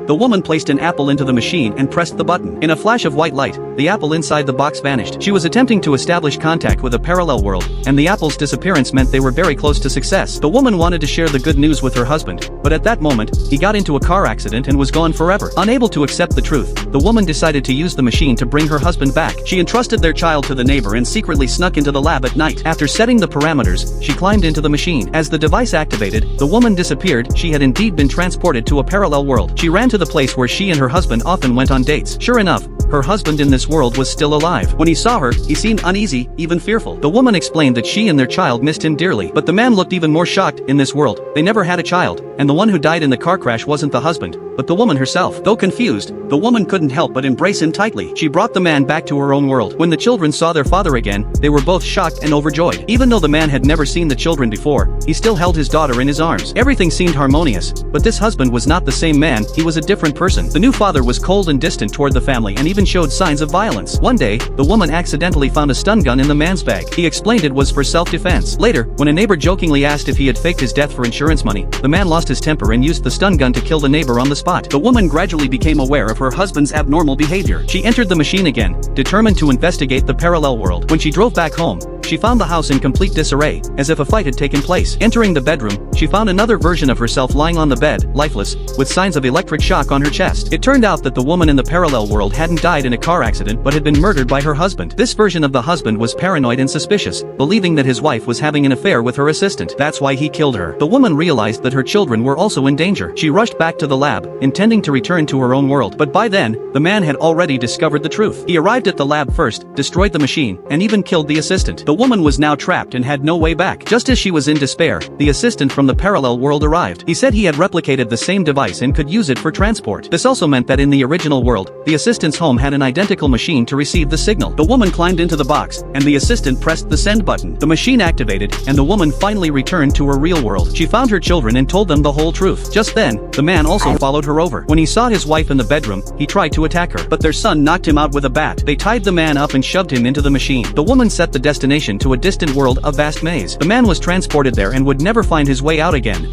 The woman placed an apple into the machine and pressed the button. In a flash of white light, the apple inside the box vanished. She was attempting to establish contact with a parallel world, and the apple's disappearance meant they were very close to success. The woman wanted to share the good news with her husband, but at that moment, he got into a car accident and was gone forever. Unable to accept the truth, the woman decided to use the machine to bring her husband back. She entrusted their child to the neighbor and secretly snuck into the lab at night. After setting the parameters, she climbed into the machine. As the device activated, the woman disappeared. She had indeed been transported to a parallel world. She ran to the place where she and her husband often went on dates. Sure enough, her husband in this world was still alive. When he saw her, he seemed uneasy, even fearful. The woman explained that she and their child missed him dearly, but the man looked even more shocked. In this world, they never had a child, and the one who died in the car crash wasn't the husband, but the woman herself. Though confused, the woman couldn't help but embrace him tightly. She brought the man back to her own world. When the children saw their father again, they were both shocked and overjoyed. Even though the man had never seen the children before, he still held his daughter in his arms. Everything seemed harmonious, but this husband was not the same man. He was a different person. The new father was cold and distant toward the family and even showed signs of violence. One day, the woman accidentally found a stun gun in the man's bag. He explained it was for self-defense. Later, when a neighbor jokingly asked if he had faked his death for insurance money, the man lost his temper and used the stun gun to kill the neighbor on the spot. The woman gradually became aware of her husband's abnormal behavior. She entered the machine again, determined to investigate the parallel world. When she drove back home, she found the house in complete disarray, as if a fight had taken place. Entering the bedroom, she found another version of herself lying on the bed, lifeless, with signs of electric shock on her chest. It turned out that the woman in the parallel world hadn't died in a car accident but had been murdered by her husband. This version of the husband was paranoid and suspicious, believing that his wife was having an affair with her assistant. That's why he killed her. The woman realized that her children were also in danger. She rushed back to the lab, intending to return to her own world. But by then, the man had already discovered the truth. He arrived at the lab first, destroyed the machine, and even killed the assistant. The woman was now trapped and had no way back. Just as she was in despair, the assistant from the parallel world arrived. He said he had replicated the same device and could use it for transport. This also meant that in the original world, the assistant's home had an identical machine to receive the signal. The woman climbed into the box, and the assistant pressed the send button. The machine activated, and the woman finally returned to her real world. She found her children and told them the whole truth. Just then, the man also followed her over. When he saw his wife in the bedroom, he tried to attack her, but their son knocked him out with a bat. They tied the man up and shoved him into the machine. The woman set the destination to a distant world, a vast maze. The man was transported there and would never find his way out again.